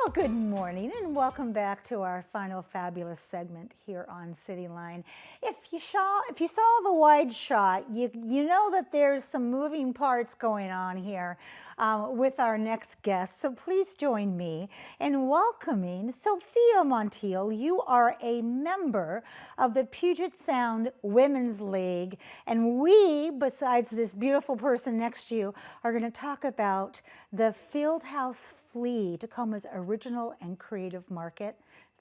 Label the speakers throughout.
Speaker 1: Well, good morning and welcome back to our final fabulous segment here on Cityline. If you saw the wide shot, you know that there's some moving parts going on here with our next guest. So please join me in welcoming Sophia Montiel. You are a member of the Puget Sound Women's League, and we, besides this beautiful person next to you, are going to talk about the Fieldhouse Flea, Tacoma's original and creative market.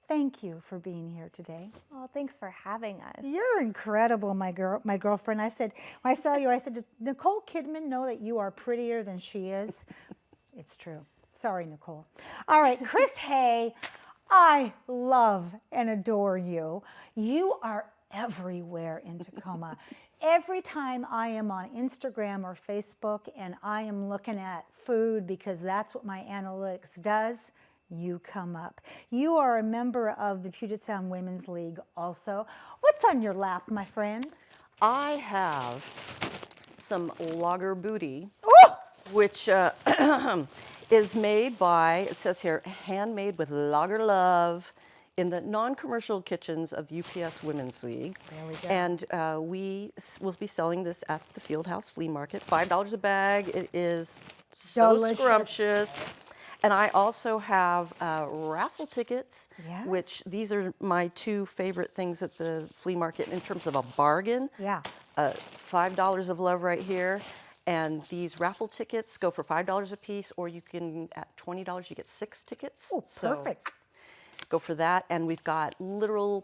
Speaker 1: Thank you for being here today.
Speaker 2: Well, thanks for having us.
Speaker 1: You're incredible, my girlfriend. I said, when I saw you, I said, does Nicole Kidman know that you are prettier than she is? It's true. Sorry, Nicole. All right, Chris Hay, I love and adore you. You are everywhere in Tacoma. Every time I am on Instagram or Facebook and I am looking at food, because that's what my analytics does, you come up. You are a member of the Puget Sound Women's League also. What's on your lap, my friend?
Speaker 3: I have some lager booty,
Speaker 1: Ooh!
Speaker 3: which is made by, it says here, handmade with lager love in the non-commercial kitchens of the UPS Women's League.
Speaker 1: There we go.
Speaker 3: And we will be selling this at the Fieldhouse Flea Market. $5 a bag. It is so
Speaker 1: Delicious.
Speaker 3: scrumptious. And I also have raffle tickets,
Speaker 1: Yes.
Speaker 3: which these are my two favorite things at the flea market in terms of a bargain.
Speaker 1: Yeah.
Speaker 3: $5 of love right here. And these raffle tickets go for $5 a piece, or you can, at $20, you get 6 tickets.
Speaker 1: Oh, perfect.
Speaker 3: So go for that. And we've got literal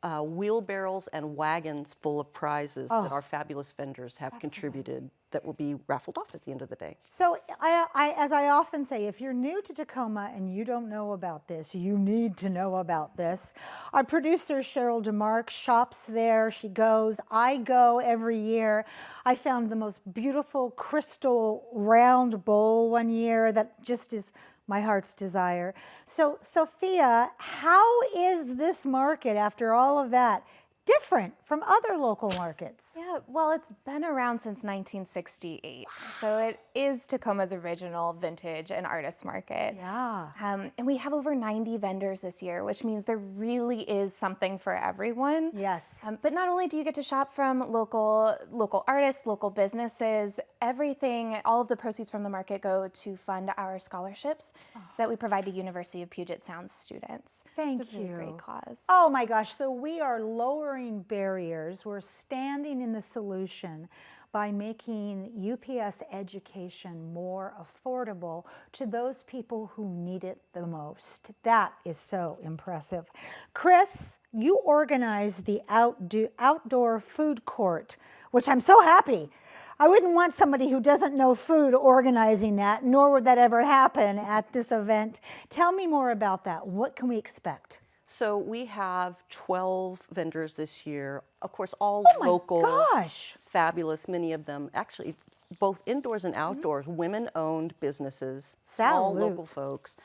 Speaker 3: wheelbarrows and wagons full of prizes that our fabulous vendors have contributed that will be raffled off at the end of the day.
Speaker 1: So as I often say, if you're new to Tacoma and you don't know about this, you need to know about this. Our producer, Cheryl DeMarc, shops there. She goes. I go every year. I found the most beautiful crystal round bowl one year that just is my heart's desire. So, Sophia, how is this market, after all of that, different from other local markets?
Speaker 2: Yeah, well, it's been around since 1968. So it is Tacoma's original vintage and artist market.
Speaker 1: Yeah.
Speaker 2: And we have over 90 vendors this year, which means there really is something for everyone.
Speaker 1: Yes.
Speaker 2: But not only do you get to shop from local artists, local businesses, everything, all of the proceeds from the market go to fund our scholarships that we provide to University of Puget Sound students.
Speaker 1: Thank
Speaker 2: It's a really
Speaker 1: you.
Speaker 2: great cause.
Speaker 1: Oh my gosh, so we are lowering barriers. We're standing in the solution by making UPS education more affordable to those people who need it the most. That is so impressive. Chris, you organized the outdoor food court, which I'm so happy. I wouldn't want somebody who doesn't know food organizing that, nor would that ever happen at this event. Tell me more about that. What can we expect?
Speaker 3: So we have 12 vendors this year, of course, all local,
Speaker 1: Gosh.
Speaker 3: fabulous, many of them actually both indoors and outdoors, women-owned businesses, small
Speaker 1: Salute.
Speaker 3: local folks.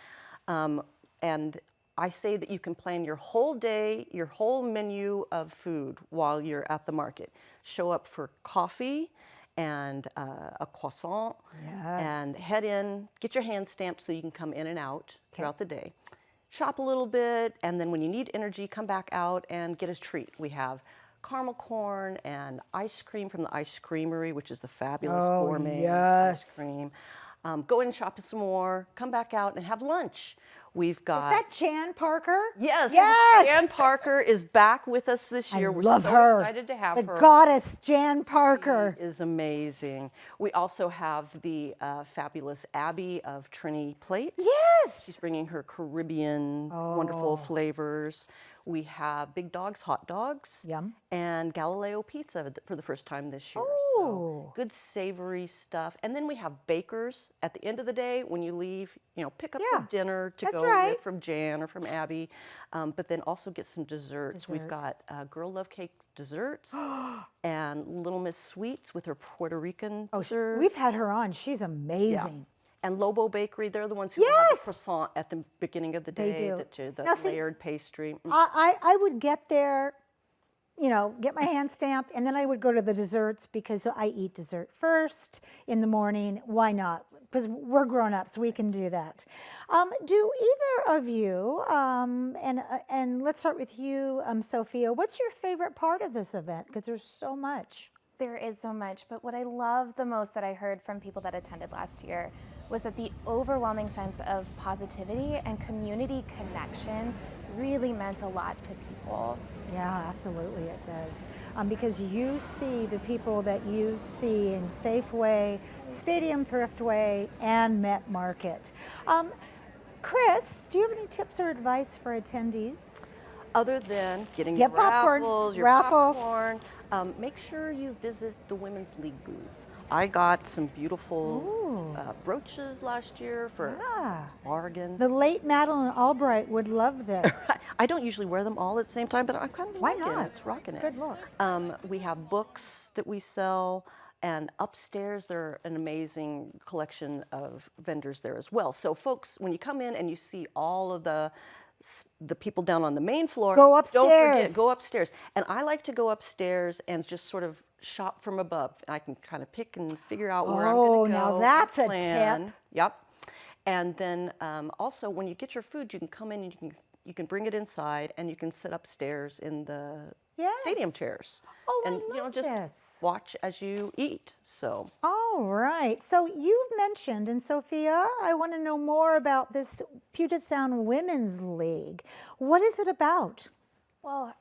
Speaker 3: And I say that you can plan your whole day, your whole menu of food while you're at the market. Show up for coffee and a croissant, and head in, get your hand stamped so you can come in and out throughout the day. Shop a little bit, and then when you need energy, come back out and get a treat. We have caramel corn and ice cream from the Ice Creamery, which is the fabulous gourmet ice cream. Go in and shop some more, come back out and have lunch. We've got...
Speaker 1: Is that Jan Parker?
Speaker 3: Yes.
Speaker 1: Yes!
Speaker 3: Jan Parker is back with us this year.
Speaker 1: I love
Speaker 3: so
Speaker 1: her.
Speaker 3: excited to have
Speaker 1: the
Speaker 3: her.
Speaker 1: goddess Jan Parker.
Speaker 3: She is amazing. We also have the fabulous Abby of Trini Plate.
Speaker 1: Yes!
Speaker 3: She's bringing her Caribbean wonderful flavors. We have Big Dog's Hot Dogs.
Speaker 1: Yum.
Speaker 3: And Galileo Pizza for the first time this year. So good savory stuff. And then we have bakers at the end of the day when you leave, pick up some dinner to go with from Jan or from Abby, but then also get some desserts. We've got Girl Love Cake desserts and Little Miss Sweets with her Puerto Rican desserts.
Speaker 1: We've had her on. She's amazing.
Speaker 3: And Lobo Bakery, they're the ones who have the croissant at the beginning of the day.
Speaker 1: They do.
Speaker 3: The
Speaker 1: Now, see,
Speaker 3: layered pastry.
Speaker 1: I would get there, get my hand stamped, and then I would go to the desserts because I eat dessert first in the morning. Why not? Because we're grown-ups, we can do that. Do either of you, and let's start with you, Sophia, what's your favorite part of this event? Because there's so much.
Speaker 2: There is so much, but what I love the most that I heard from people that attended last year was that the overwhelming sense of positivity and community connection really meant a lot to people.
Speaker 1: Yeah, absolutely it does. Because you see the people that you see in Safeway, Stadium Thriftway, and Met Market. Chris, do you have any tips or advice for attendees?
Speaker 3: Other than getting
Speaker 1: Get
Speaker 3: your
Speaker 1: popcorn,
Speaker 3: raffles, your
Speaker 1: raffle.
Speaker 3: popcorn, make sure you visit the Women's League booths. I got some beautiful brooches last year for bargain.
Speaker 1: The late Madeline Albright would love this.
Speaker 3: I don't usually wear them all at the same time, but I'm kind of
Speaker 1: Why
Speaker 3: liking
Speaker 1: not?
Speaker 3: it. It's rocking
Speaker 1: It's a
Speaker 3: it.
Speaker 1: good look.
Speaker 3: We have books that we sell, and upstairs there are an amazing collection of vendors there as well. So folks, when you come in and you see all of the people down on the main floor,
Speaker 1: Go
Speaker 3: don't
Speaker 1: upstairs.
Speaker 3: forget, go upstairs. And I like to go upstairs and just sort of shop from above. I can kind of pick and figure out where I'm going to go.
Speaker 1: now that's a
Speaker 3: plan.
Speaker 1: tip.
Speaker 3: Yep. And then also when you get your food, you can come in and you can bring it inside, and you can sit upstairs in the stadium
Speaker 1: Yes.
Speaker 3: chairs.
Speaker 1: Oh,
Speaker 3: and
Speaker 1: I love
Speaker 3: just
Speaker 1: this.
Speaker 3: watch as you eat. So
Speaker 1: All right. So you've mentioned, and Sophia, I want to know more about this Puget Sound Women's League. What is it about?
Speaker 2: Well,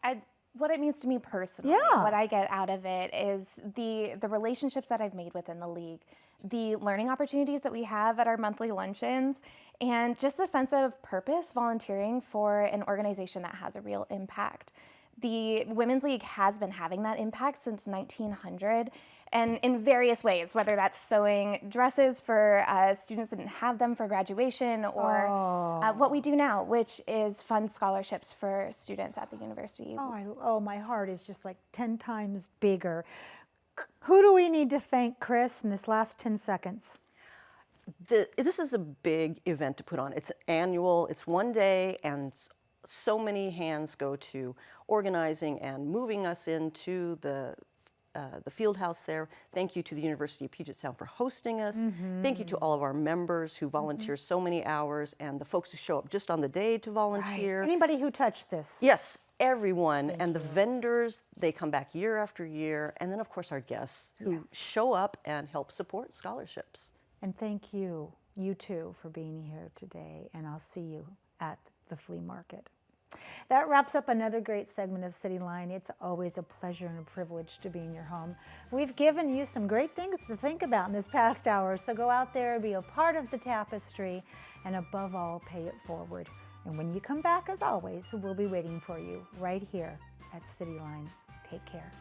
Speaker 2: what it means to me personally,
Speaker 1: Yeah.
Speaker 2: what I get out of it is the relationships that I've made within the league, the learning opportunities that we have at our monthly luncheons, and just the sense of purpose volunteering for an organization that has a real impact. The Women's League has been having that impact since 1900, and in various ways, whether that's sewing dresses for students that didn't have them for graduation, or what we do now, which is fund scholarships for students at the university.
Speaker 1: My heart is just like 10 times bigger. Who do we need to thank, Chris, in this last 10 seconds?
Speaker 3: this is a big event to put on. It's annual, it's one day, and so many hands go to organizing and moving us into the Fieldhouse there. Thank you to the University of Puget Sound for hosting us. Thank you to all of our members who volunteer so many hours, and the folks who show up just on the day to volunteer.
Speaker 1: Anybody who touched this.
Speaker 3: Yes, everyone. And the vendors, they come back year after year. And then, of course, our guests who show up and help support scholarships.
Speaker 1: And thank you, you too, for being here today. And I'll see you at the flea market. That wraps up another great segment of Cityline. It's always a pleasure and a privilege to be in your home. We've given you some great things to think about in this past hour, so go out there, be a part of the tapestry, and above all, pay it forward. And when you come back, as always, we'll be waiting for you right here at Cityline. Take care.